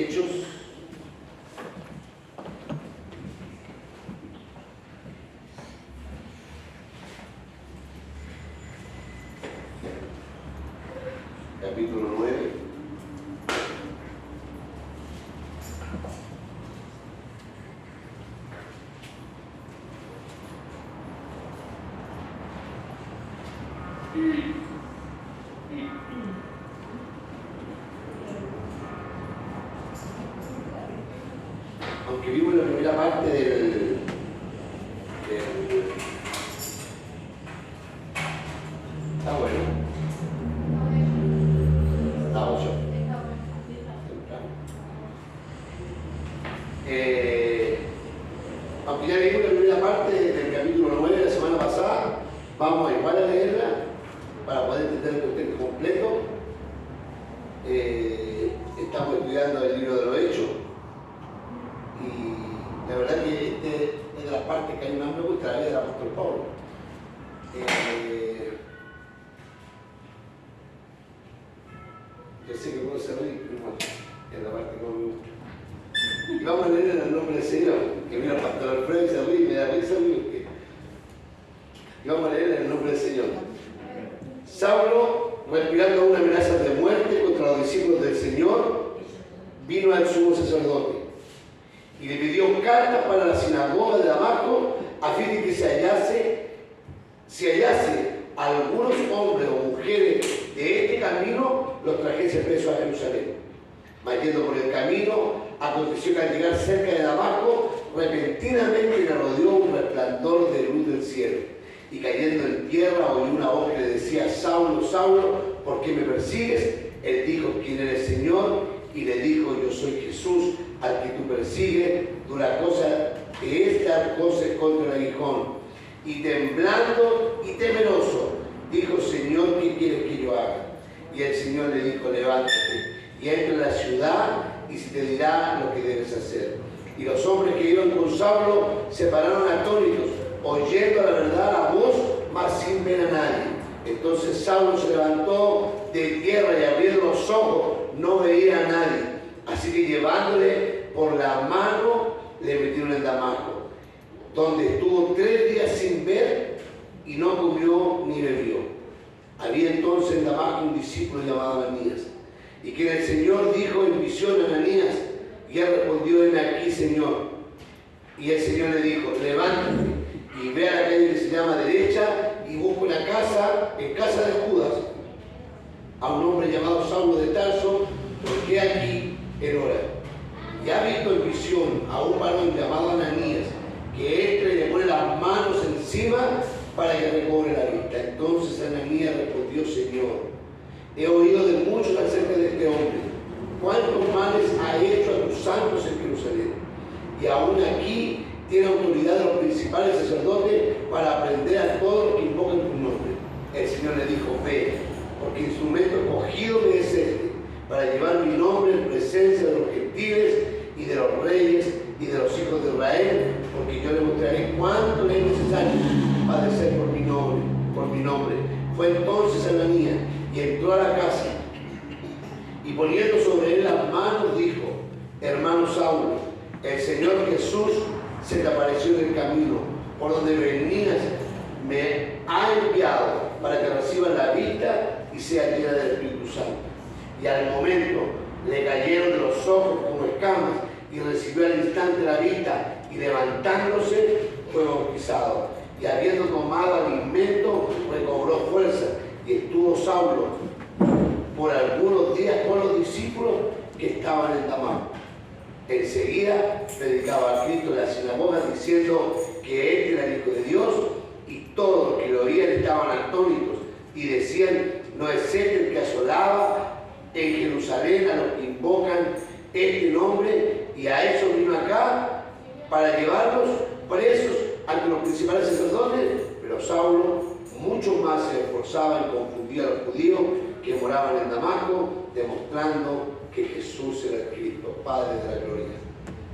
Hechos. Capítulo 9. Aunque vimos la primera parte está bueno. Está 8. Aunque ya vimos la primera parte del capítulo 9 de la semana pasada, vamos igual a leerla para poder entender el contexto completo. Estamos estudiando el libro de los Hechos. Y la verdad que es de las partes que a mí más me gusta, la vida del apóstol Pablo. Yo sé que puedo ser rico, hermano, es la parte que más me gusta. Y vamos a leer en el nombre del Señor, que mira el pastor Alfredo y se ríe, me da risa, y vamos a leer en el nombre del Señor. Saulo, respirando una amenaza de muerte contra los discípulos del Señor, vino al sumo sacerdote y le pidió cartas para la sinagoga de Damasco a fin de que si hallase algunos hombres o mujeres de este camino, los trajese presos a Jerusalén. Mas yendo por el camino, aconteció que al llegar cerca de Damasco, repentinamente le rodeó un resplandor de luz del cielo. Y cayendo en tierra, oyó una voz que le decía: Saulo, Saulo, ¿por qué me persigues? Él dijo: ¿quién eres, Señor? Y le dijo: yo soy Jesús, al que tú persigues. Dura cosa que es dar cosas contra el aguijón. Y temblando y temeroso, dijo: Señor, ¿qué quieres que yo haga? Y el Señor le dijo: levántate y entra en la ciudad, y se te dirá lo que debes hacer. Y los hombres que iban con Saulo se pararon atónitos, oyendo la verdad la voz, mas sin ver a nadie. Entonces Saulo se levantó de tierra y abriendo los ojos no veía a nadie. Así que llevándole por la mano le metieron en Damasco, donde estuvo 3 días sin ver y no comió ni bebió. Había entonces en Damasco un discípulo llamado Ananías, y que el Señor dijo en visión a Ananías, y él respondió: heme aquí, Señor. Y el Señor le dijo: levántate y ve a la calle que se llama Derecha y busca una casa, en casa de Judas, a un hombre llamado Saulo de Tarso, porque aquí él ora. Y ha visto en visión a un varón llamado Ananías, que entra y le pone las manos encima para que recobre la vista. Entonces Ananías respondió: Señor, he oído de muchos acerca de este hombre, cuántos males ha hecho a tus santos en Jerusalén, y aún aquí tiene autoridad de los principales sacerdotes para prender a todos los que invocan tu nombre. El Señor le dijo: ve, porque instrumento escogido me es este, para llevar mi nombre en presencia de los gentiles y de los reyes y de los hijos de Israel, porque yo le mostraré cuánto le es necesario padecer por mi nombre. Fue entonces Ananías y entró a la casa, y poniendo sobre él las manos dijo: hermano Saulo, el Señor Jesús se te apareció en el camino por donde venías, me ha enviado para que recibas la vista y sea llena del Espíritu Santo. Y al momento le cayeron de los ojos como escamas, y recibió al instante la vista, y levantándose fue bautizado. Y habiendo tomado alimento, recobró fuerza, y estuvo Saulo por algunos días con los discípulos que estaban en Damasco. Enseguida predicaba a Cristo en la sinagoga, diciendo que él era el Hijo de Dios, y todos los que lo oían estaban atónitos y decían: ¿no es este el que asolaba en Jerusalén a los que invocan este nombre? Y a eso vino acá, para llevarlos presos ante los principales sacerdotes. Pero Saulo mucho más se esforzaba en confundir a los judíos que moraban en Damasco, demostrando que Jesús era el Cristo, Padre de la gloria.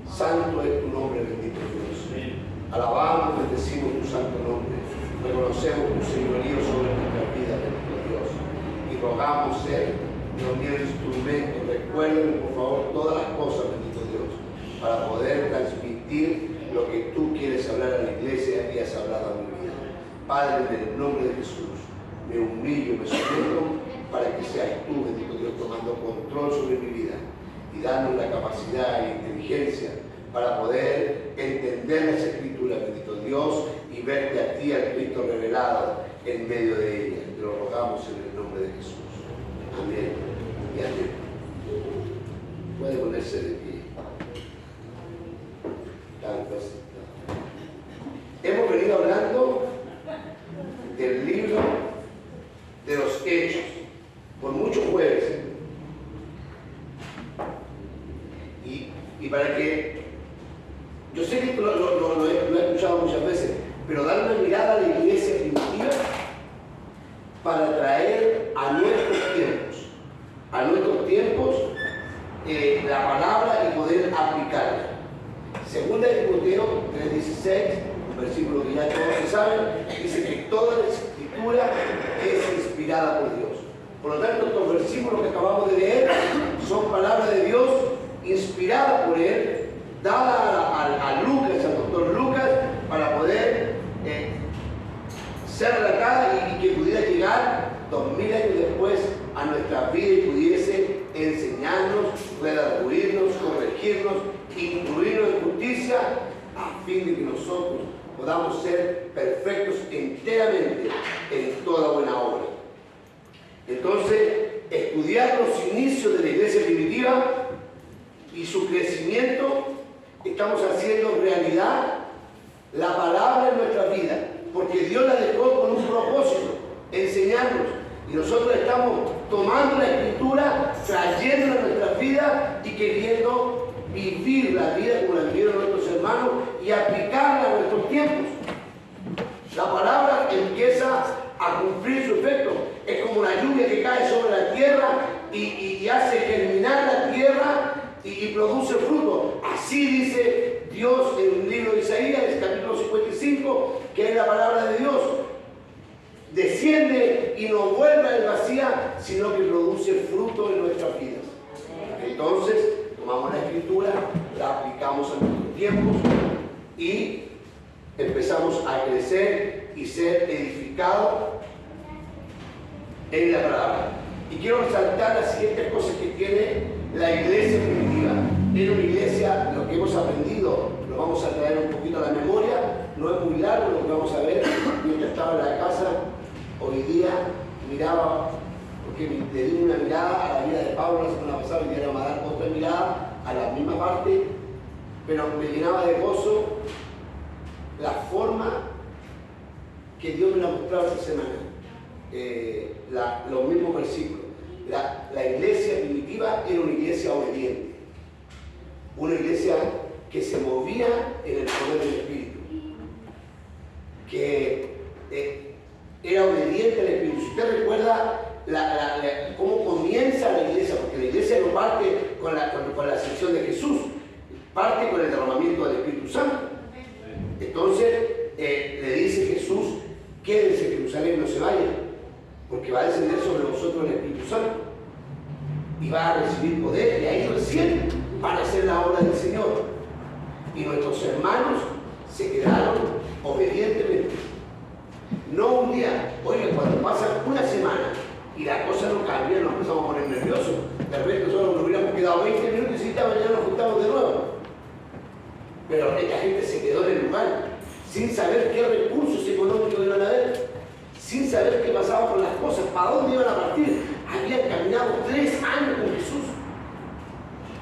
Santo es tu nombre, bendito Dios. Alabamos, bendecimos tu santo nombre. Reconocemos tu señorío sobre nuestra vida, bendito Dios. Y rogamos ser los míos instrumentos. Recuerden, por favor, todas las cosas para poder transmitir lo que tú quieres hablar a la iglesia y has hablado a mi vida. Padre, en el nombre de Jesús, me humillo, me someto para que seas tú, bendito Dios, tomando control sobre mi vida y dando la capacidad e inteligencia para poder entender las Escrituras, bendito Dios, y verte a ti, al Cristo revelado en medio de ellas. Te lo rogamos en el nombre de Jesús. Amén y amén. Puede ponerse de pie. Tanto así. Hemos venido hablando del libro de los Hechos por muchos jueves. Y para que, yo sé que lo he escuchado muchas veces, pero dar una mirada a la iglesia primitiva para traer a nuestros tiempos, la palabra y poder aplicarla. Segunda de Timoteo 3:16, un versículo que ya todos saben, dice que toda la Escritura es inspirada por Dios. Por lo tanto, estos versículos que acabamos de leer son palabras de Dios inspirada por Él, dada a Lucas, al doctor Lucas, para poder ser relatada y que pudiera llegar 2000 años después a nuestra vida y pudiese enseñarnos, redarguirnos, corregirnos, instruirnos en justicia, a fin de que nosotros podamos ser perfectos enteramente en toda buena obra. Entonces, estudiar los inicios de la iglesia primitiva y su crecimiento, estamos haciendo realidad la palabra en nuestra vida, porque Dios la dejó con un propósito, enseñarnos, y nosotros estamos tomando la Escritura, trayéndola a nuestra vida y queriendo vivir la vida como la vivieron nuestros hermanos y aplicarla a nuestros tiempos. La palabra empieza a cumplir su efecto, es como la lluvia que cae sobre la tierra y hace germinar la tierra y produce fruto. Así dice Dios en el libro de Isaías, capítulo 55, que es la palabra de Dios. Desciende y no vuelve al vacía, sino que produce fruto en nuestras vidas. Entonces, tomamos la Escritura, la aplicamos a nuestros tiempos y empezamos a crecer y ser edificados en la palabra. Y quiero resaltar las siguientes cosas que tiene la iglesia primitiva. Era una iglesia, lo que hemos aprendido, lo vamos a traer un poquito a la memoria, no es muy largo lo que vamos a ver. Mientras estaba en la casa, hoy día miraba, porque le di una mirada a la vida de Pablo la semana pasada, y ahora vamos a dar otra mirada a la misma parte, pero me llenaba de gozo la forma que Dios me la mostraba esta semana. Los mismos versículos. La iglesia primitiva era una iglesia obediente, una iglesia que se movía en el poder del Espíritu, que era obediente al Espíritu. Si usted recuerda cómo comienza la iglesia, porque la iglesia no parte con la ascensión de Jesús, parte con el derramamiento del Espíritu Santo. Entonces le dice Jesús: quédense en Jerusalén, no se vayan, porque va a descender sobre vosotros el Espíritu Santo y va a recibir poder, y ahí recién van a hacer la obra del Señor. Y nuestros hermanos se quedaron obedientemente. No un día, oye, cuando pasa una semana y la cosa no cambia, nos empezamos a poner nerviosos. De repente nosotros nos hubiéramos quedado 20 minutos y si mañana nos juntamos de nuevo. Pero esta gente se quedó en el lugar sin saber qué recursos económicos iban a haber, sin saber qué pasaba con las cosas, para dónde iban a partir. Habían caminado 3 años con Jesús,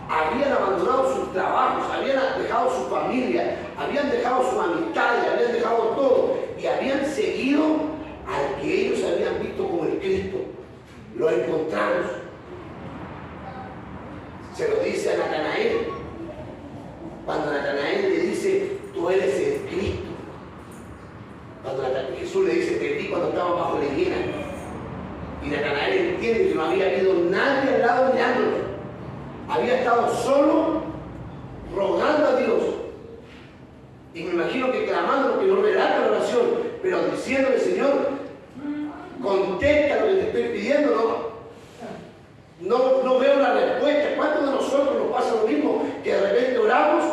habían abandonado sus trabajos, habían dejado su familia, habían dejado sus amistades, habían dejado todo y habían seguido al que ellos habían visto como el Cristo. Lo encontramos. Se lo dice a Natanael, cuando Natanael le dice: tú eres el Cristo. Cuando Jesús le dice: te vi cuando estaba bajo la higuera. Y Natanael entiende que no había habido nadie al lado mirándolo. Había estado solo rogando a Dios. Y me imagino que clamando, que no relata la oración, pero diciéndole: Señor, contesta lo que te estoy pidiendo. No veo la respuesta. ¿Cuántos de nosotros nos pasa lo mismo? Que de repente oramos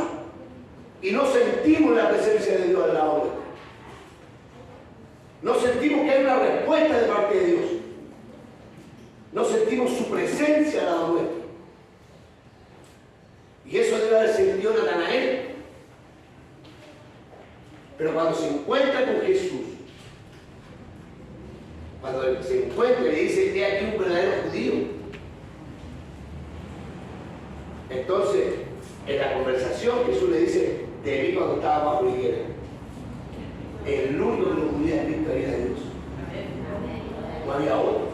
Pero cuando se encuentra con Jesús, cuando se encuentra y le dice, he aquí un verdadero judío. Entonces, en la conversación Jesús le dice, te vi cuando estaba bajo la higuera. El único que lo podía Cristo era Dios. No había otro.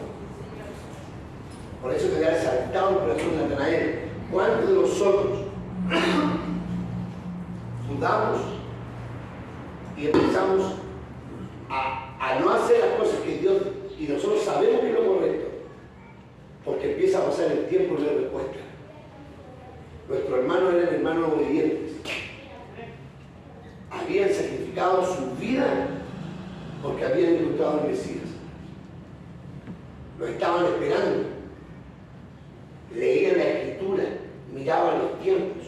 Por eso te había saltado el corazón de Natanael. ¿Cuántos de nosotros dudamos y empezamos a no hacer las cosas que Dios, y nosotros sabemos que es lo correcto, porque empieza a pasar el tiempo y no hay respuesta? Nuestros hermanos eran hermanos obedientes. Habían sacrificado su vida porque habían encontrado al Mesías. Lo estaban esperando. Leían la Escritura, miraban los tiempos,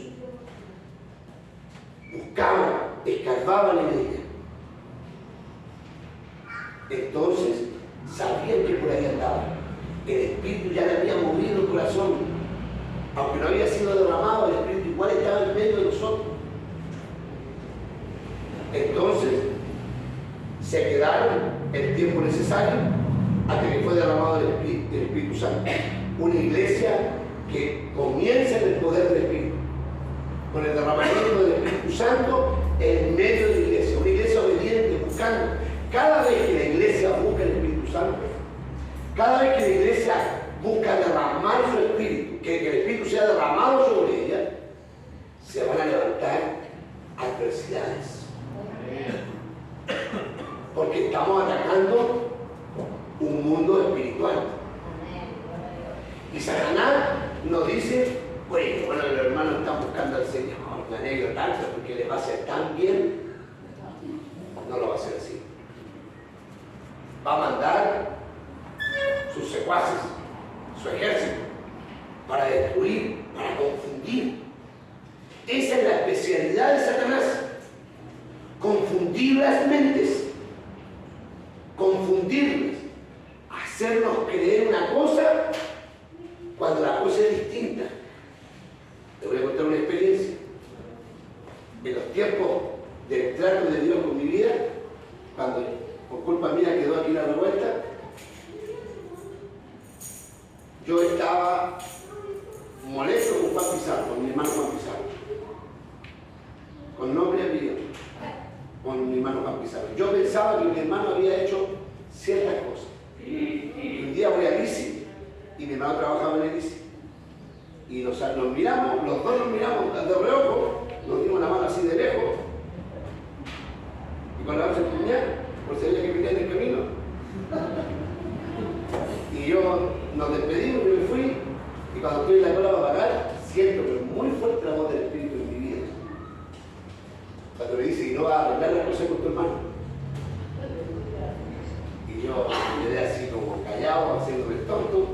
buscaban, escarbaban en ella. Entonces sabían que por ahí andaba. El Espíritu ya le había movido el corazón. Aunque no había sido derramado, el Espíritu igual estaba en medio de nosotros. Entonces se quedaron el tiempo necesario hasta que fue derramado el Espíritu Santo. Una iglesia que comienza en el poder del Espíritu, con el derramamiento del Espíritu Santo en medio de la iglesia. Una iglesia obediente, buscando. Cada vez que la iglesia busca el Espíritu Santo, cada vez que la iglesia busca derramar su Espíritu, que el Espíritu sea derramado sobre ella, se van a levantar adversidades. Porque estamos atacando un mundo espiritual. Y Satanás nos dice, bueno, los hermanos están buscando al Señor, me alegro tanto porque les va a hacer tan bien. No lo va a hacer así. Va a mandar sus secuaces, su ejército, para destruir, para confundir. Esa es la especialidad de Satanás. Confundir las mentes, confundirlas, hacernos creer una cosa cuando la cosa es distinta. Te voy a contar una experiencia. En los tiempos del trato de Dios con mi vida, cuando por culpa mía quedó aquí la revuelta, yo estaba molesto con Juan Pizarro, con mi hermano Juan Pizarro, con nombre y apellido, con mi hermano Juan Pizarro. Yo pensaba que mi hermano había hecho ciertas cosas. Y un día voy a Lisi y mi hermano trabajaba en el Lisi. Y nos miramos, los dos nos miramos de reojo, nos dimos la mano así de lejos. Y con la mano se empuñaba, por si había que pelear en el camino. Y yo nos despedimos, yo me fui, y cuando estoy en la cola para pagar, siento pero muy fuerte la voz del Espíritu en mi vida. Cuando me dice, y no vas a arreglar las cosas con tu hermano. Y yo me quedé así como callado, haciéndome el tonto.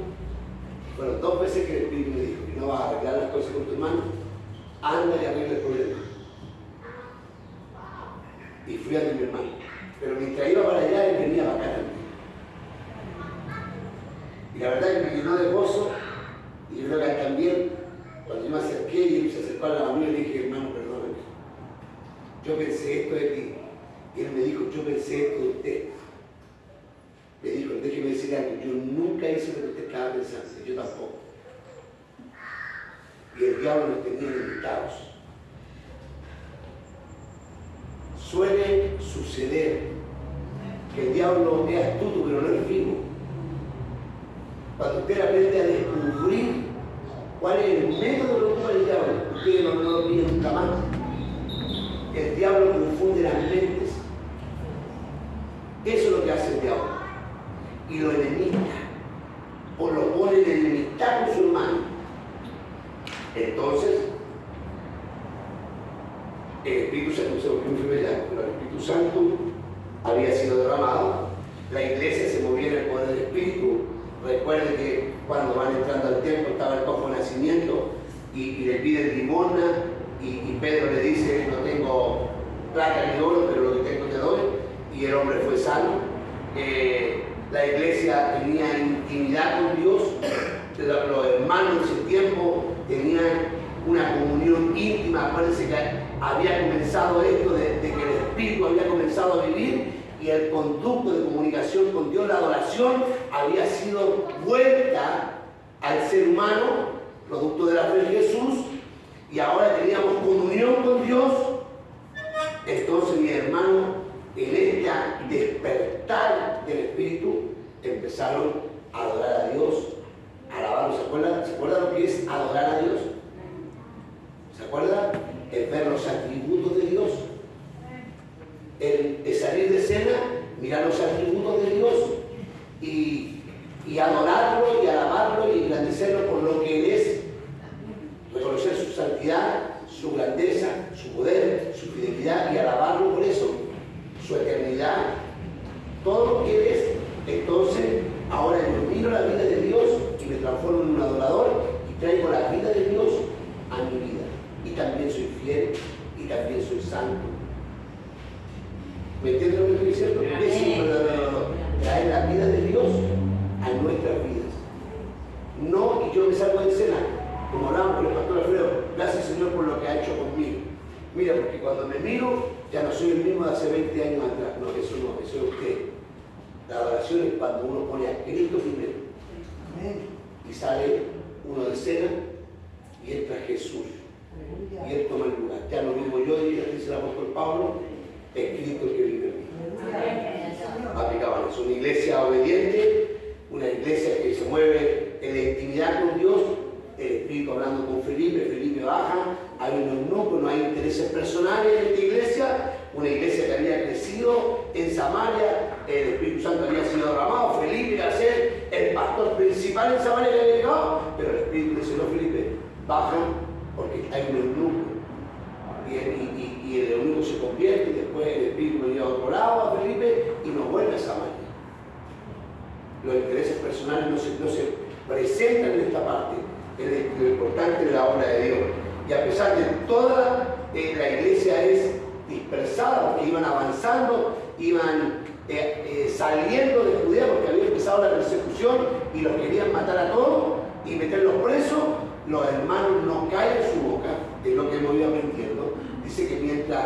Fueron 2 veces que el Espíritu me dijo, y no vas a arreglar las cosas con tu hermano, anda y arregla el problema. Y fui a mi hermano. Pero mientras iba para allá, él venía para acá también. Y la verdad que me llenó de gozo, y yo creo que él también, cuando yo me acerqué y él se acercó a la mano, le dije, hermano, perdóname. Yo pensé esto de ti. Y él me dijo, yo pensé esto de usted. Me dijo, déjeme decir algo, yo nunca hice lo que usted estaba pensando, yo tampoco. Y el diablo nos tenía limitados. Suele suceder que el diablo es astuto, pero no es vivo. Cuando usted aprende a descubrir cuál es el método que ocupa el diablo, usted no lo pide nunca más. El diablo confunde las mentes. Eso es lo que hace el diablo. Y lo enemista, o lo pone en enemistad con su hermano. Entonces, el Espíritu Santo se volvió enfermedad, pero el Espíritu Santo había sido derramado. La iglesia se movía en el poder del Espíritu. Recuerden que cuando van entrando al templo estaba el cojo de nacimiento y le piden limosna y Pedro le dice, no tengo plata ni oro, pero lo que tengo te doy. Y el hombre fue sano. La iglesia tenía intimidad con Dios. Los hermanos en ese tiempo tenían una comunión íntima. Acuérdense que había comenzado esto de que el Espíritu había comenzado a vivir y el conducto de comunicación con Dios, la adoración, había sido vuelta al ser humano, producto de la fe de Jesús, y ahora teníamos comunión con Dios. Entonces, mi hermano, en este despertar del Espíritu, empezaron a adorar a Dios, a alabarlo. ¿Se acuerdan lo que es adorar a Dios? ¿Se acuerdan? El ver los atributos de Dios. El salir de cena, mirar los atributos de Dios y adorarlo y alabarlo y engrandecerlo por lo que Él es. Reconocer su santidad, su grandeza, su poder, su fidelidad y alabarlo por eso, su eternidad, todo lo que Él es. Entonces, ahora yo miro la vida de Dios y me transformo en un adorador y traigo la vida de Dios a mi vida. Y también soy fiel y también soy santo. ¿Me entienden lo que estoy diciendo? Es un verdadero adorador. Traer la vida de Dios a nuestras vidas. No, y yo me salgo de escena, como hablamos con el pastor Alfredo, gracias Señor por lo que ha hecho conmigo. Mira, porque cuando me miro, ya no soy el mismo de hace 20 años atrás. No, eso es usted. La adoración es cuando uno pone a Cristo primero. Y sale uno de escena y entra Jesús. Y Él toma el lugar. Ya no vivo yo, dice el apóstol Pablo, es Cristo el que vive en mí. Aplicaban eso. Una iglesia obediente, una iglesia que se mueve en la intimidad con Dios. El Espíritu hablando con Felipe baja, hay un eunuco, no hay intereses personales en esta iglesia, una iglesia que había crecido en Samaria, el Espíritu Santo había sido derramado, Felipe iba a ser el pastor principal en Samaria que había llegado, pero el Espíritu le dice, no Felipe, baja porque hay un eunuco. Y el eunuco se convierte y después el Espíritu venía a otro lado a Felipe y nos vuelve a Samaria. Los intereses personales no se presentan en esta parte. Lo importante de la obra de Dios. Y a pesar de toda la iglesia es dispersada, porque iban avanzando, iban saliendo de Judea, porque había empezado la persecución y los querían matar a todos y meterlos presos, los hermanos no caen en su boca, es lo que hemos ido aprendiendo. Dice que mientras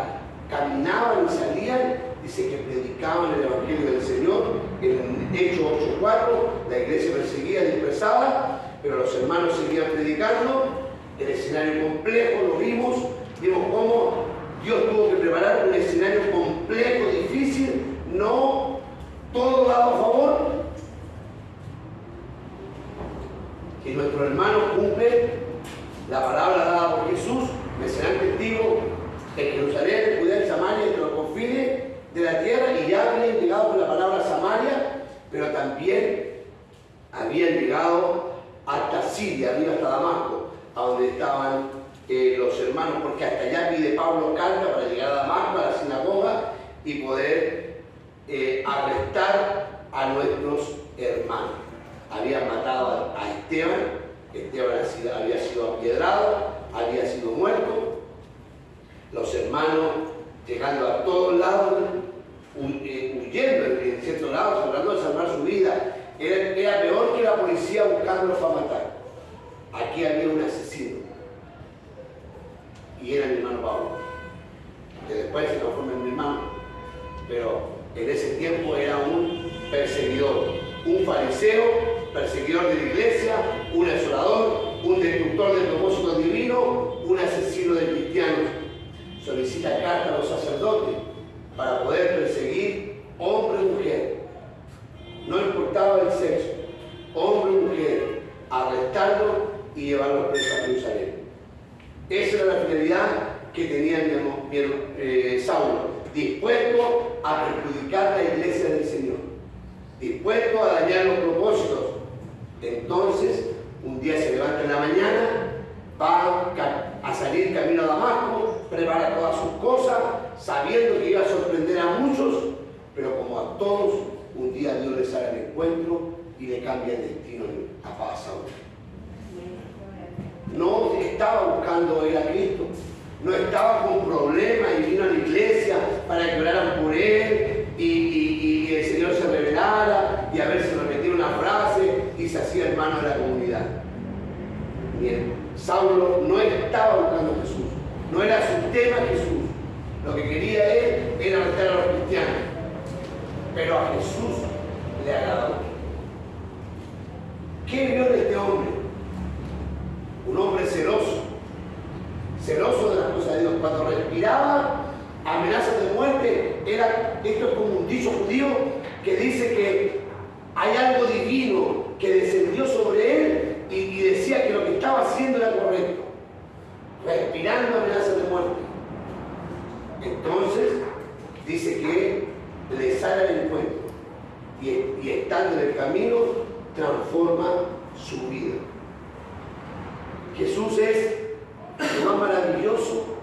caminaban y salían, dice que predicaban el Evangelio del Señor. En Hechos 8:4, la iglesia perseguida, dispersada, pero los hermanos seguían predicando. El escenario complejo lo vimos cómo Dios tuvo que preparar un escenario complejo, difícil, no todo dado a favor. Que nuestros hermanos cumplen la palabra dada por Jesús, me serán testigos en Jerusalén, en Judea, en Samaria, entre los confines de la tierra, y ya habían llegado con la palabra Samaria, pero también habían llegado hasta Siria, arriba hasta Damasco, a donde estaban los hermanos, porque hasta allá pide Pablo carta para llegar a Damasco, a la sinagoga, y poder arrestar a nuestros hermanos. Habían matado a Esteban había sido apiedrado, había sido muerto. Los hermanos llegando a todos lados, huyendo en ciertos lados, tratando de salvar su vida. Era peor que la policía buscándolos para matar. Aquí había un asesino. Y era mi hermano Pablo, que después se transformó en mi hermano. Pero en ese tiempo era un perseguidor, un fariseo, perseguidor de la iglesia, un asolador, un destructor de propósitos divinos, un asesino de cristianos. Solicita carta a los sacerdotes para poder perseguir hombre y mujer. No importaba el sexo, hombre y mujer, arrestarlo y llevarlo preso a Jerusalén. Esa era la finalidad que tenía Saulo, dispuesto a perjudicar la iglesia del Señor, dispuesto a dañar los propósitos. Entonces, un día se levanta en la mañana, va a salir camino a Damasco, prepara todas sus cosas, sabiendo que iba a sorprender a muchos, pero como a todos, un día Dios le sale al encuentro y le cambia el destino a Saulo. No estaba buscando ir a Cristo, no estaba con problemas y vino a la iglesia para que oraran por él y el Señor se revelara y a ver si repetía una frase y se hacía hermano de la comunidad. Bien. Saulo no estaba buscando a Jesús, no era su tema Jesús. Lo que quería él era matar a los cristianos, pero a Jesús le agradó. ¿Qué vio de este hombre? Un hombre celoso, celoso de las cosas de Dios. Cuando respiraba amenazas de muerte, esto es como un dicho judío que dice que hay algo divino que descendió sobre él y decía que lo que estaba haciendo era correcto, respirando amenazas de muerte. Entonces dice que le sale al encuentro y estando en el camino transforma su vida. Jesús es lo más maravilloso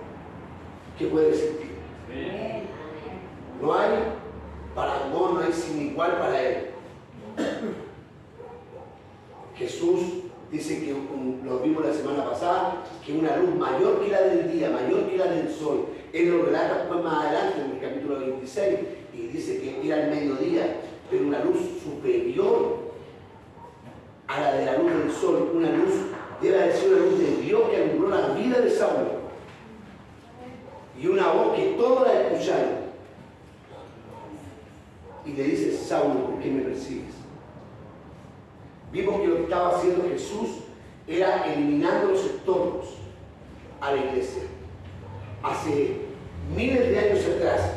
que puede existir. No hay parangón, no hay sin igual para él. Jesús dice que, lo vimos la semana pasada, que una luz mayor que la del día, mayor que la del sol. Él lo relata pues más adelante en el capítulo 26 y dice que era el mediodía, pero una luz superior a la de la luz del sol, una luz, debe haber sido una luz de Dios que alumbró la vida de Saulo. Y una voz que todos la escucharon. Y le dice: Saulo, ¿por qué me persigues? Vimos que lo que estaba haciendo Jesús era eliminando los estorbos a la iglesia. Hace miles de años atrás,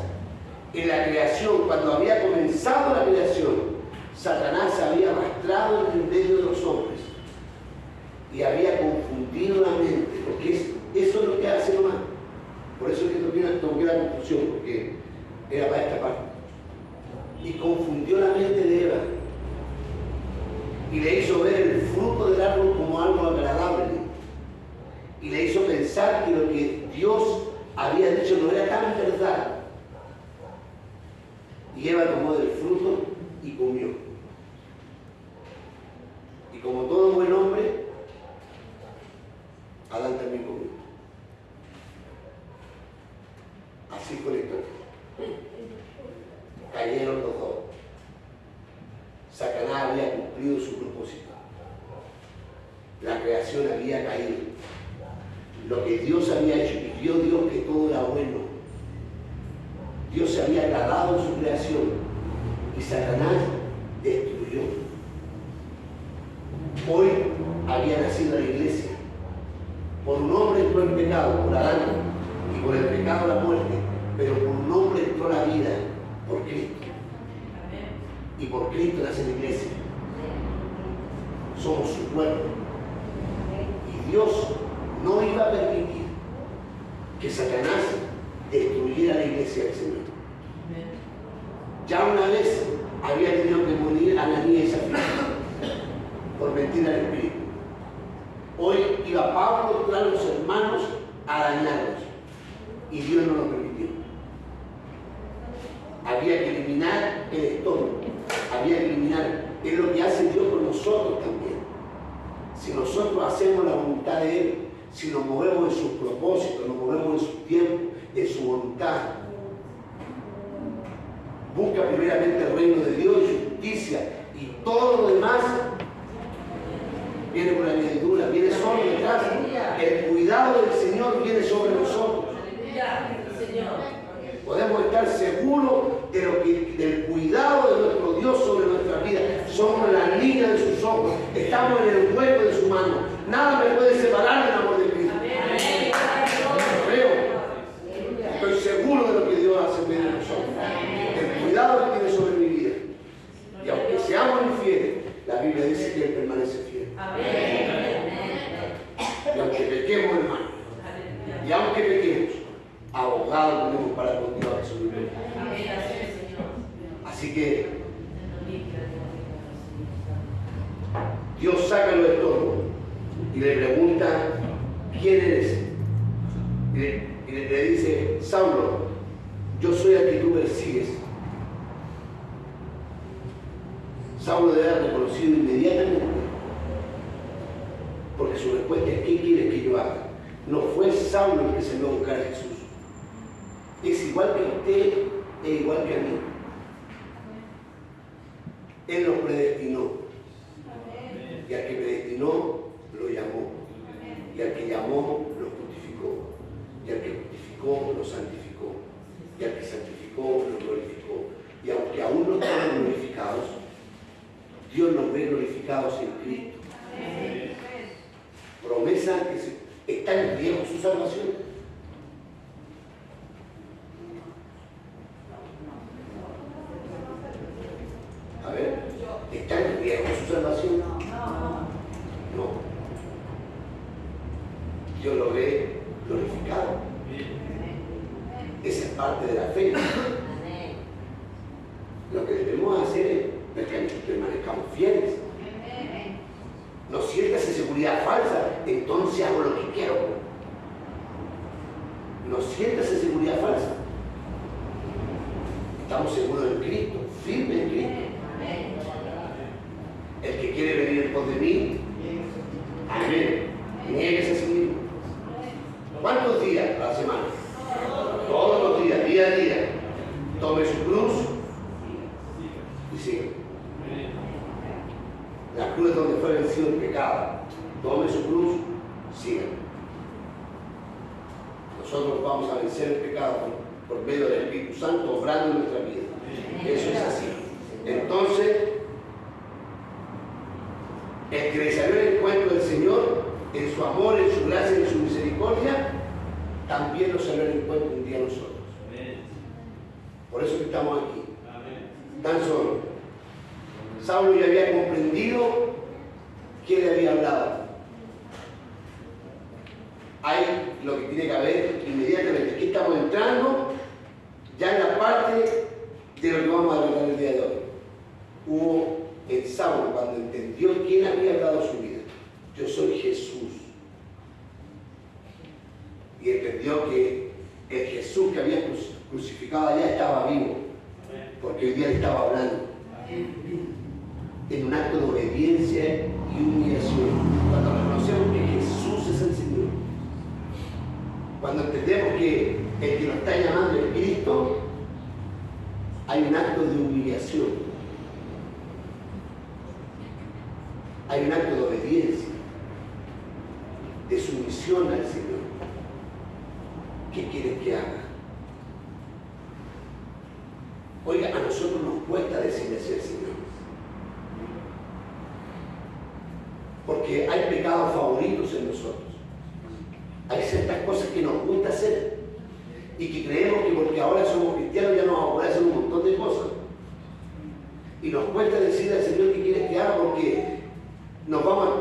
en la creación, cuando había comenzado la creación, Satanás se había arrastrado en el medio de los hombres y había confundido la mente, porque eso es lo que hace nomás. Por eso es que toqué la confusión, porque era para esta parte. Y confundió la mente de Eva y le hizo ver el fruto del árbol como algo agradable y le hizo pensar que lo que Dios había dicho no era tan verdad. Y Eva tomó del fruto y comió. Y como todo buen hombre, Adán también comió. Así fue la historia. Cayeron los dos. Satanás había cumplido su propósito. La creación había caído. Lo que Dios había hecho, y vio Dios que todo era bueno. Dios se había agradado en su creación y Satanás destruyó. Hoy había nacido la iglesia. Por un hombre entró el pecado, por Adán, y por el pecado la muerte, pero por un hombre entró la vida, por Cristo. Y por Cristo nace la iglesia. Somos su cuerpo. Y Dios no iba a permitir que Satanás destruyera la iglesia del Señor. Ya una vez había tenido que morir Ananías y Zafira por mentir al Espíritu. Hoy iba Pablo tras los hermanos a dañarlos y Dios no lo permitió. Había que eliminar el estómago, había que eliminar, es lo que hace Dios con nosotros también. Si nosotros hacemos la voluntad de Él, si nos movemos en sus propósitos, nos movemos en su tiempo, en su voluntad, busca primeramente el reino de Dios y su justicia, y todo lo demás viene por la añadidura, viene sobre detrás. El cuidado del Señor viene sobre nosotros. Podemos estar seguros del cuidado de nuestro Dios sobre nuestra vida. Somos en la línea de sus ojos, estamos en el hueco de su mano. Nada me puede separar del amor de Cristo. Creo. Estoy seguro de lo que Dios hace en medio de nosotros. El cuidado que tiene sobre mi vida. Y aunque seamos infieles, la Biblia dice que Él permanece fiel. Y aunque pequemos, hermano, y aunque pequemos, abogado tenemos para continuar a su nivel. Así que Dios saca los estorbos y le pregunta: ¿quién eres? Y le dice: Saulo, yo soy al que tú persigues. Saulo debe haber reconocido inmediatamente, porque su respuesta es: ¿qué quieres que yo haga? No fue Saulo el que se vio a buscar a Jesús. Es igual que usted, es igual que a mí. Él los predestinó. Y al que predestinó, lo llamó. Y al que llamó, lo justificó. Y al que justificó, lo santificó. Y al que santificó, lo glorificó. Y aunque aún no estamos glorificados, Dios nos ve glorificados en Cristo. Promesa que está en riesgo su salvación. A ver, ¿está en riesgo su salvación? No. Dios lo ve glorificado. Esa es parte de la fe. Lo que debemos hacer es que permanezcamos fieles. No sientas esa seguridad falsa, entonces hago lo que quiero. No sientas esa seguridad falsa. Estamos seguros en Cristo, firmes en Cristo. El que quiere venir en pos de mí, amén. Niéguese a sí mismo. ¿Cuántos días a la semana? Todos los días, día a día. Tome su cruz y siga. La cruz es donde fue vencido el pecado. Tome su cruz, siga. Nosotros vamos a vencer el pecado por medio del Espíritu Santo obrando en nuestra vida. Eso es así. Entonces, el que le salió el encuentro del Señor, en su amor, en su gracia, en su misericordia, también nos salió el encuentro un día a nosotros. Por eso que estamos aquí. Tan solo. Saulo ya había comprendido que le había hablado. Hay lo que tiene que haber inmediatamente. Aquí estamos entrando ya en la parte de lo que vamos a tratar el día de hoy. Hubo en Saulo, cuando entendió quién había dado su vida. Yo soy Jesús. Y entendió que el Jesús que había crucificado allá estaba vivo. Porque hoy día le estaba hablando. En un acto de obediencia y humillación. Cuando reconocemos que Jesús es el Señor. Cuando entendemos que el que nos está llamando es Cristo, hay un acto de humillación. Hay un acto de obediencia, de sumisión al Señor. ¿Qué quieres que haga? Oiga, a nosotros nos cuesta decirle así al Señor. Porque hay pecados favoritos en nosotros. Hay ciertas cosas que nos gusta hacer y que creemos que porque ahora somos cristianos ya nos vamos a poder hacer un montón de cosas. Y nos cuesta decirle al Señor qué quieres que haga porque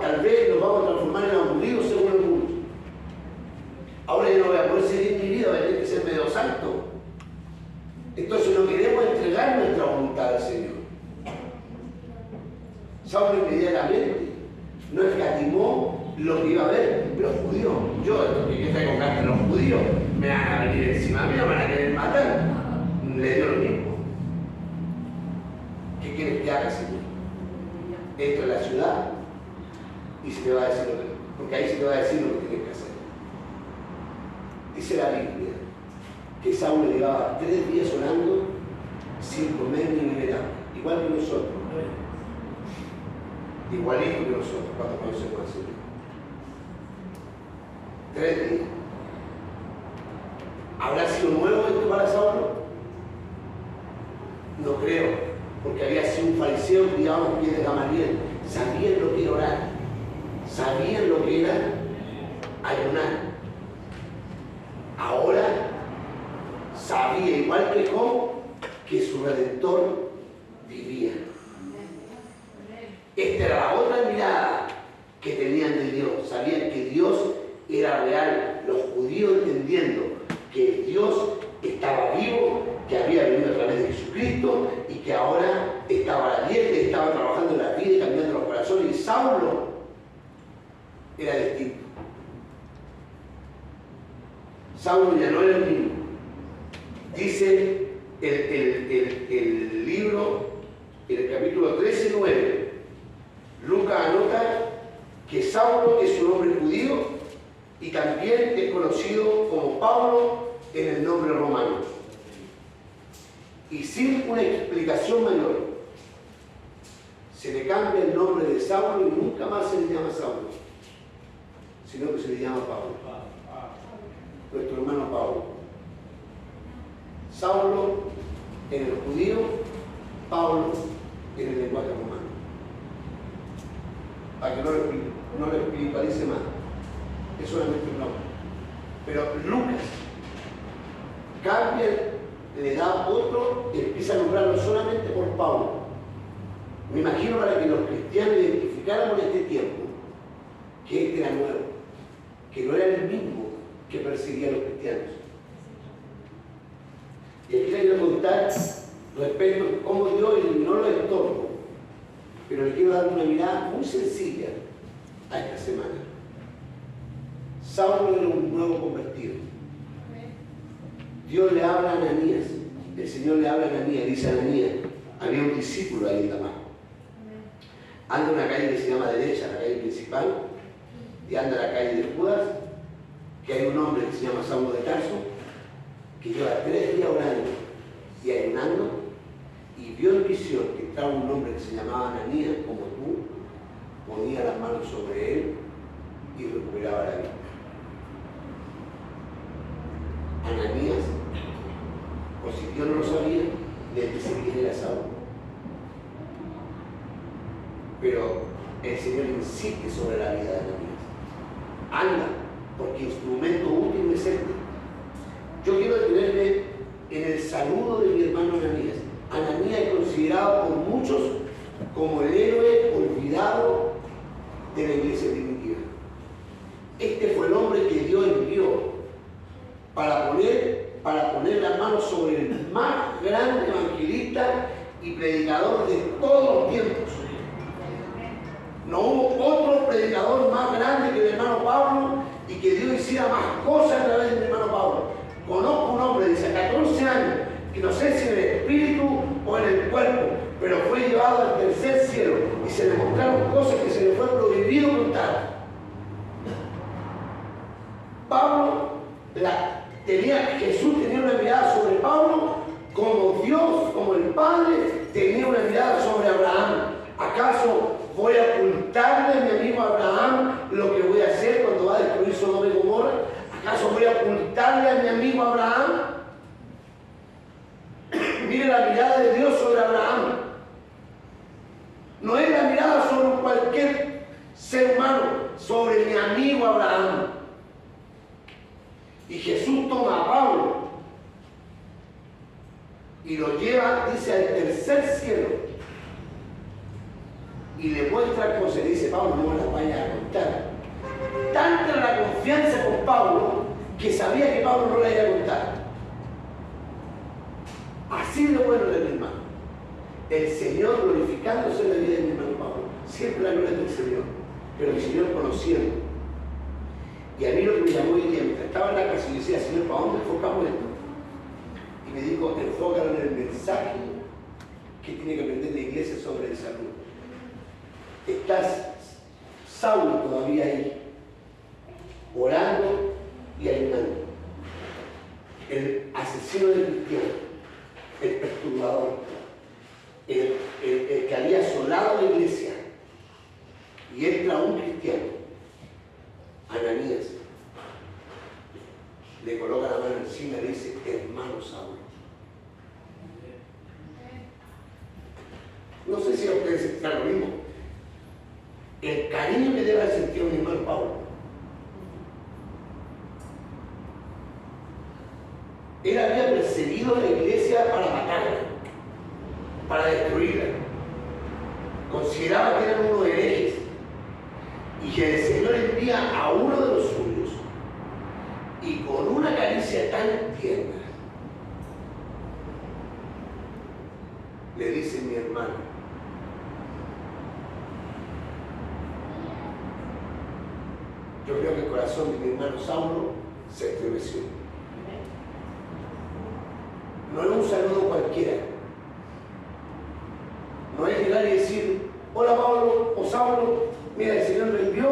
tal vez nos vamos a transformar en aburridos según el mundo. Ahora yo no voy a poder seguir mi vida, voy a tener que ser medio santo. Entonces no queremos entregar nuestra voluntad al Señor. Saulo inmediatamente no escatimó lo que iba a haber. Los judíos, yo traigo carta, los judíos me van a venir encima mío, me van a querer matar. Le dio lo mismo. ¿Qué quieres que haga, Señor? Entra a la ciudad y se te va a decir porque ahí se te va a decir lo que tienes que hacer. Dice la Biblia que Saulo llevaba 3 días orando sin comer ni beber agua, igual que nosotros. Igualito que nosotros cuando conocemos al Señor. 3 días. ¿Habrá sido nuevo esto para Saulo? No creo, porque había sido un fariseo que llevaba los pies de Gamaliel. Sabían lo que era orar, sabían lo que era ayunar. Ahora sabía, igual que Job, que su Redentor vivía. Esta era la otra mirada que tenían de Dios. Sabían que Dios era real. Los judíos entendiendo que Dios estaba vivo, que había venido a través de Jesucristo y que ahora estaba a la dieta, estaba trabajando en la vida y cambiando los corazones. Y Saulo era distinto. Saulo ya no era el mismo. Dice el libro, en el capítulo 13:9, Lucas anota que Saulo es un hombre judío y también es conocido como Pablo en el nombre romano. Y sin una explicación mayor, se le cambia el nombre de Saulo y nunca más se le llama Saulo. sino que se le llama Pablo. Nuestro hermano Pablo. Saulo en el judío, Pablo en el lenguaje romano. Para que no lo espiritualice más. Es solamente un nombre. Pero Lucas cambia, le da otro y empieza a nombrarlo solamente por Pablo. Me imagino para que los cristianos identificaran en este tiempo que este era nuevo, que no era el mismo que perseguía a los cristianos. Y aquí les quiero contar respecto a cómo Dios eliminó los estorbos, pero les quiero dar una mirada muy sencilla a esta semana. Saulo era un nuevo convertido. Dios le habla a Ananías, el Señor le habla a Ananías, dice a Ananías, había un discípulo ahí en Damasco. Anda en una calle que se llama derecha, la calle principal, y anda en la calle de Judas, que hay un hombre que se llama Saulo de Tarso, que lleva 3 días orando y ayunando, y vio en visión que estaba un hombre que se llamaba Ananías, como tú, ponía las manos sobre él y recuperaba la vida. Ananías, o si Dios no lo sabía, le dice quién era Saulo. Pero el Señor insiste sobre la vida de Ananías. Anda, porque instrumento útil es este. Yo quiero detenerme en el saludo de mi hermano Ananías. Ananías es considerado por muchos como el héroe olvidado de la iglesia primitiva. Este fue el hombre que Dios envió para poner las manos sobre el más grande evangelista y predicador de todos los tiempos. No hubo otro predicador más grande que el hermano Pablo y que Dios hiciera más cosas a través del hermano Pablo. Conozco un hombre de 14 años, que no sé si en el espíritu o en el cuerpo, pero fue llevado al tercer cielo y se le mostraron cosas que se le fue prohibido contar. Jesús tenía una mirada sobre Pablo como Dios, como el Padre, tenía una mirada sobre Abraham. ¿Acaso voy a ocultarle a mi amigo Abraham lo que voy a hacer cuando va a destruir Sodoma y Gomorra? ¿Acaso voy a ocultarle a mi amigo Abraham? Mire la mirada de Dios sobre Abraham. No es la mirada sobre cualquier ser humano, sobre mi amigo Abraham. Y Jesús toma a Pablo y lo lleva, dice, al tercer cielo. Y le muestra cómo se dice, Pablo, no me las vayas a contar. Tanta era la confianza con Pablo que sabía que Pablo no la iba a contar. Así de bueno era mi hermano. El Señor glorificándose en la vida de mi hermano Pablo. Siempre la gloria del Señor. Pero el Señor conociendo. Y a mí lo que me llamó hoy día, mientras estaba en la casa y decía, Señor, ¿para dónde enfocamos esto? Y me dijo, enfócalo en el mensaje que tiene que aprender la iglesia sobre el salud. Estás Saulo todavía ahí, orando y ayunando. El asesino del cristiano, el perturbador, el que había asolado la iglesia. Y entra un cristiano, Ananías, le coloca la mano encima y le dice, hermano Saulo. No sé si a ustedes se lo mismo. El cariño que debe haber sentido mi hermano Pablo. Él había perseguido a la iglesia para matarla, para destruirla. Consideraba que eran unos herejes y que el Señor envía a uno de los suyos y con una caricia tan tierna le dice, mi hermano, yo creo que el corazón de mi hermano Saulo se estremeció. No es un saludo cualquiera. No es llegar y decir, hola Pablo o Saulo, mira, el Señor me envió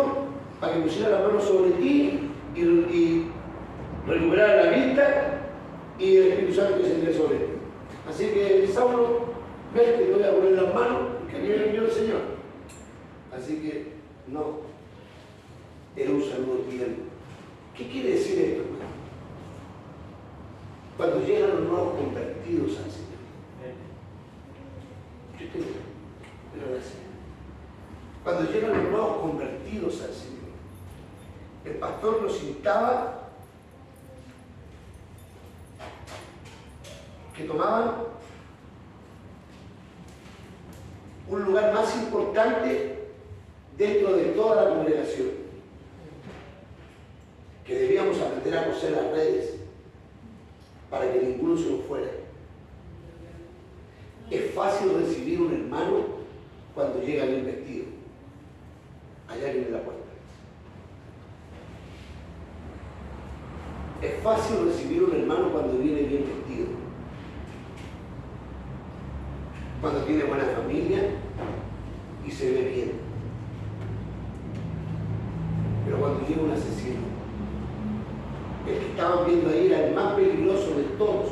para que pusiera las manos sobre ti y recuperara la vista y el Espíritu Santo descendiera sobre ti. Así que Saulo, ven que te voy a poner las manos, que aquí me envió el Señor. Así que no. era un saludo tierno. ¿Qué quiere decir esto, hermano? Cuando llegan los nuevos convertidos al Señor. Yo te digo, pero gracias. Cuando llegan los nuevos convertidos al Señor, el pastor los invitaba que tomaban un lugar más importante dentro de toda la congregación, que debíamos aprender a coser las redes para que ninguno se nos fuera. Es fácil recibir un hermano cuando llega bien vestido. Allá viene la puerta. Es fácil recibir un hermano cuando viene bien vestido, cuando tiene buena familia y se ve bien. Pero cuando llega un asesino, el que estaban viendo ahí era el más peligroso de todos.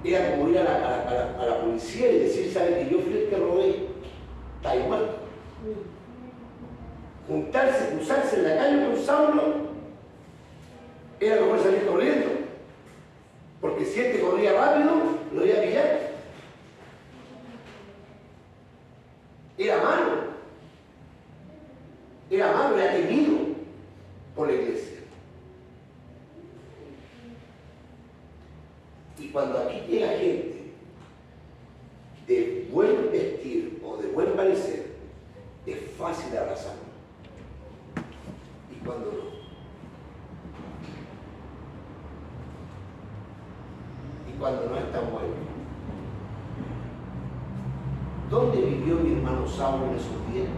Era como ir a la policía y decir, ¿sabe que yo fui el que robé? Está igual. Juntarse, cruzarse en la calle con Saulo, era mejor salir corriendo. Porque si este corría rápido, lo iba a pillar. Era malo. Era malo, era temido por la iglesia. Y cuando aquí llega gente de buen vestir o de buen parecer, es fácil abrazarlo. Y cuando no. Y cuando no es tan bueno. ¿Dónde vivió mi hermano Saulo en esos días?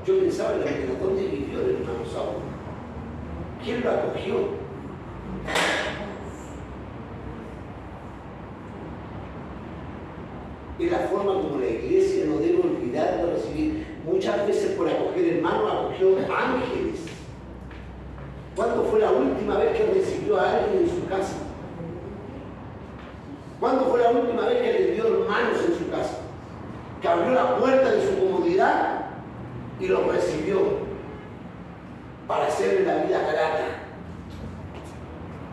Yo pensaba en la vida, ¿dónde vivió el hermano Saulo? ¿Quién lo acogió? Es la forma como la iglesia no debe olvidar de recibir. Muchas veces por acoger hermanos acogió ángeles. ¿Cuándo fue la última vez que recibió a alguien en su casa? ¿Cuándo fue la última vez que le dio hermanos en su casa? Que abrió la puerta de su comodidad y los recibió para hacerle la vida grata,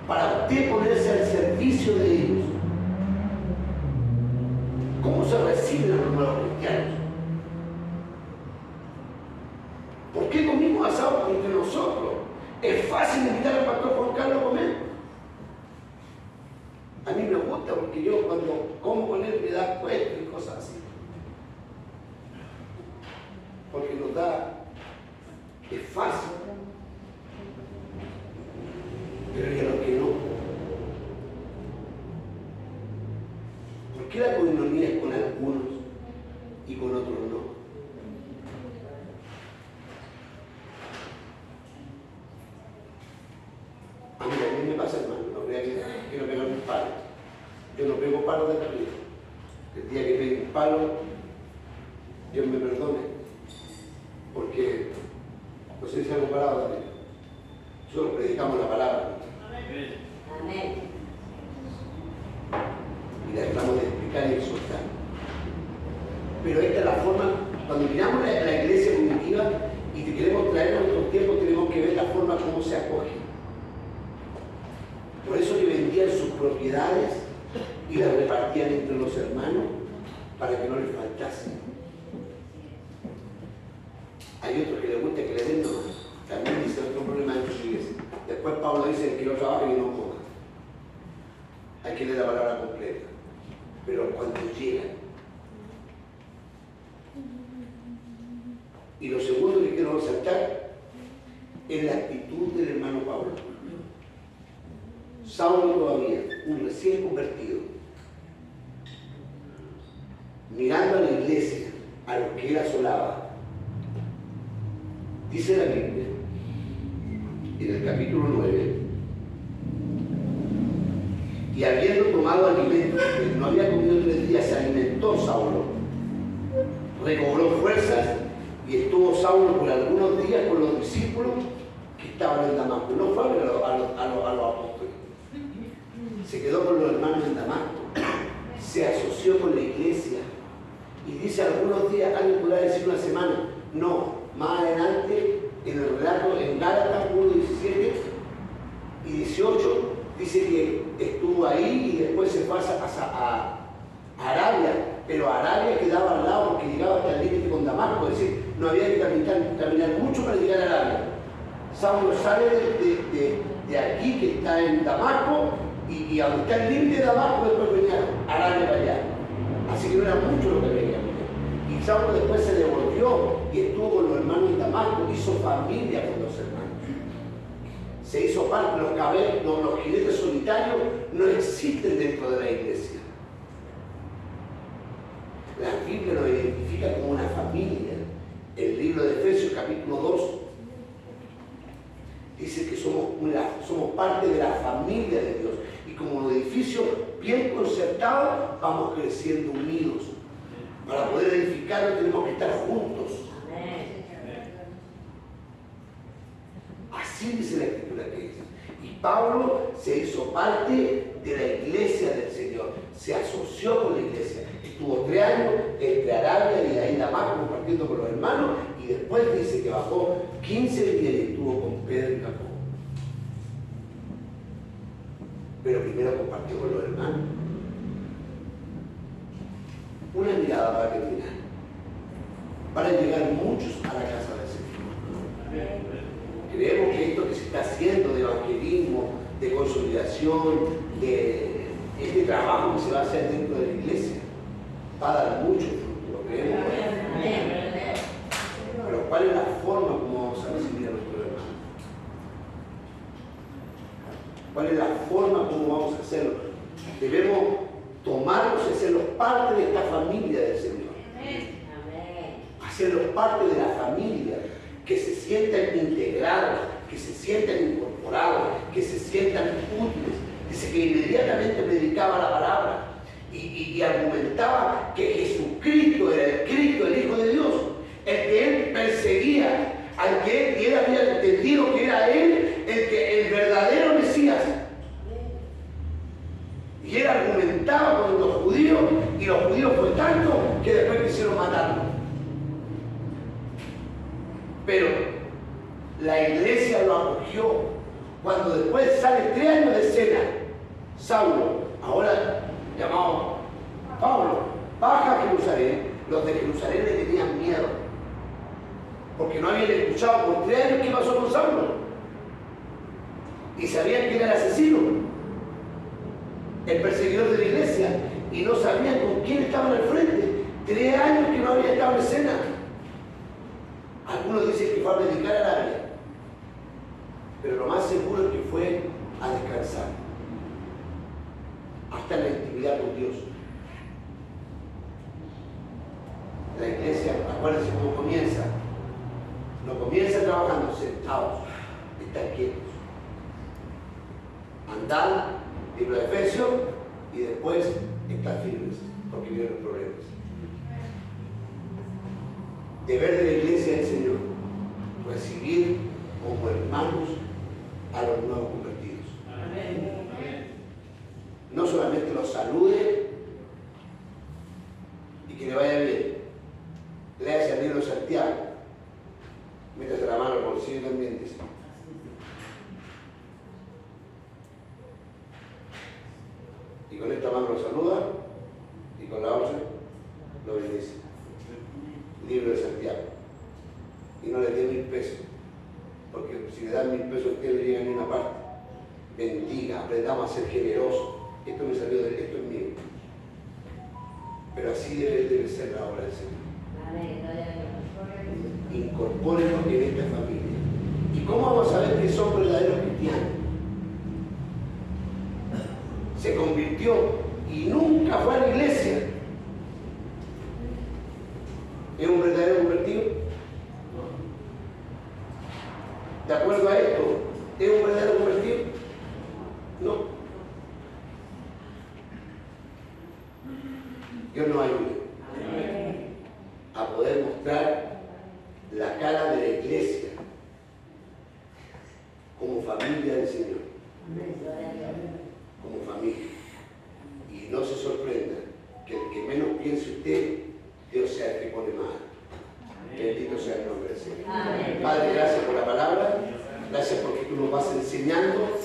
para usted ponerse al servicio de ellos. ¿Cómo se reciben a los nuevos cristianos? ¿Por qué comimos asado entre nosotros? Es fácil invitar al pastor Juan Carlos a comer. A mí me gusta porque yo cuando como con él me da cuento y cosas así. Porque nos da, es fácil. Pero hay a los que no. ¿Por qué la coinonía es con algunos y con otros no? A mí me pasa, hermano, no crea que quiero pegar un palo. Yo no pego palos de arriba. El día que pegue un palo, Dios me perdone, porque no sé si hago palabra también. Nosotros predicamos la palabra. Amén. Y la tratamos de explicar y exhortar. Pero esta es la forma, cuando miramos la iglesia primitiva y te queremos traer a nuestros tiempos, tenemos que ver la forma como se acoge. Por eso que vendían sus propiedades y las repartían entre los hermanos para que no les faltase. Hay otros que les gusta que le den nomás. También dice otro problema de su iglesia. Después Pablo dice que no trabaje y no coma. Hay que leer la palabra completa. Pero cuando llegan. Y lo segundo que quiero resaltar es la actitud del hermano Pablo. Saulo todavía, un recién convertido, mirando a la iglesia, a los que él asolaba. Dice la Biblia, en el capítulo 9, y habiendo tomado alimento, porque no había comido 3 días, se alimentó Saulo, recobró fuerzas y estuvo Saulo por algunos días con los discípulos que estaban en Damasco. No fue a ver a los apóstoles, se quedó con los hermanos en Damasco, se asoció con la iglesia Y dice algunos días, alguien podrá decir una semana. No, más adelante en el relato en Gálatas 1, 17 y 18 dice que estuvo ahí y después se pasa a Arabia, pero Arabia quedaba al lado porque llegaba hasta el límite con Damasco, es decir, no había que caminar mucho para llegar a Arabia. Saulo sale de aquí, que está en Damasco, y donde está el límite de Damasco, después venía Arabia para allá. Así que no era mucho lo que había que caminar. Y Saulo después se devolvió y estuvo con los hermanos en Damasco, hizo familia con los hermanos. Se hizo parte, los jinetes solitarios no existen dentro de la iglesia. La Biblia nos identifica como una familia. El libro de Efesios, capítulo 2, dice que somos parte de la familia de Dios. Y como un edificio bien concertado, vamos creciendo unidos. Para poder edificarlo tenemos que estar juntos. Así dice la Escritura que es. Y Pablo se hizo parte de la iglesia del Señor. Se asoció con la iglesia. Estuvo 3 años entre Arabia y ahí Damasco compartiendo con los hermanos. Y después dice que bajó 15 días y estuvo con Pedro y Jacobo. Pero primero compartió con los hermanos. Una mirada para terminar. Van a llegar muchos a la casa del Señor. Creemos que esto que se está haciendo de evangelismo, de consolidación, de este trabajo que se va a hacer dentro de la iglesia, va a dar mucho fruto, lo creemos. Pero ¿cuál es la forma como vamos a recibir a nuestros hermanos? ¿Cuál es la forma como vamos a hacerlo? Debemos tomarlos y hacerlos parte de esta familia del Señor. Hacerlos parte de la familia. Que se sientan integrados, que se sientan incorporados, que se sientan útiles. Dice que inmediatamente predicaba la palabra y argumentaba que Jesucristo era el Cristo, el Hijo de Dios, el que él perseguía, al que él había entendido que era él el verdadero Mesías. Y él argumentaba con los judíos, y los judíos fue tanto que después quisieron matarlo. Pero la iglesia lo acogió. Cuando después sale 3 años de escena, Saulo, ahora llamado Pablo, baja a Jerusalén. Los de Jerusalén le tenían miedo, porque no habían escuchado por 3 años qué pasó con Saulo. Y sabían que era el asesino, el perseguidor de la iglesia, y no sabían con quién estaban al frente. 3 años que no había estado en escena. Algunos dicen que fue a predicar al área, pero lo más seguro es que fue a descansar, hasta en la intimidad con Dios. La iglesia, acuérdense cómo comienza. No comienza trabajando sentados, están quietos. Andad, libro de Efesios, y después estar firmes, porque vienen los problemas. Deber de la iglesia del Señor, recibir como hermanos a los nuevos convertidos. No solamente los salude y que le vaya bien. Léase el libro de Santiago. Métase la mano al bolsillo también, dice. Y con esta mano lo saluda y con la otra lo bendice. Libro de Santiago. Y no le dé 1000 pesos, porque si le dan 1000 pesos a usted no llega a ninguna parte. Bendiga, aprendamos a ser generosos. Esto me salió de esto, es mío. Pero así debe ser la obra del Señor. Incorpórenlos en esta familia. ¿Y cómo vamos a ver que son verdaderos cristianos? Se convirtió y nunca fue a la iglesia. ¿Es un verdadero convertido? De acuerdo a esto, ¿es un verdadero convertido? No. Dios nos ayude a poder mostrar la cara de la iglesia como familia del Señor. Como familia. Y no se sorprenda que el que menos piense usted, Dios pobre madre. Bendito sea el nombre del Señor. Padre, gracias por la palabra. Gracias porque tú nos vas enseñando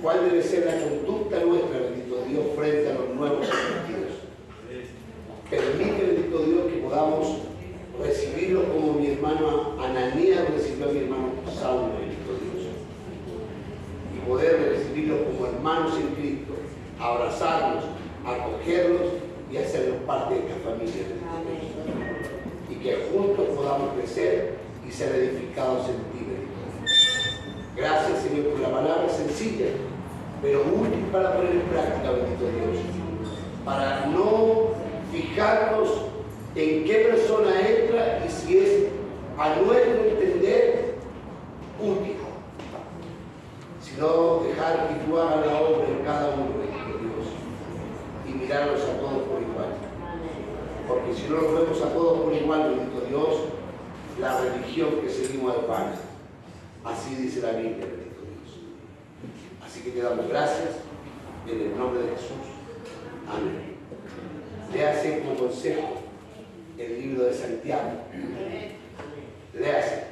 cuál debe ser la conducta nuestra, bendito Dios, frente a los nuevos convertidos. Permite, bendito Dios, que podamos recibirlos como mi hermano Ananías recibió a mi hermano Saulo, bendito Dios. Y poder recibirlos como hermanos en Cristo, abrazarlos, acogerlos y hacerlos parte de esta familia, bendito Dios. Y que juntos podamos crecer y ser edificados en ti, bendito Dios. Gracias, Señor, por la palabra sencilla, pero útil para poner en práctica, bendito Dios. Para no fijarnos en qué persona entra y si es a nuestro entender útil, sino dejar que tú hagas la obra en cada uno, bendito Dios, y mirarlos a todos por igual. Porque si no los vemos a todos por igual, bendito Dios, la religión que seguimos es vana. Así dice la Biblia, bendito Dios. Así que te damos gracias en el nombre de Jesús. Amén. Léase como consejo el libro de Santiago. Léase.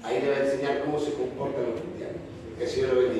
Ahí le va a enseñar cómo se comportan los cristianos. Que el Señor lo bendiga.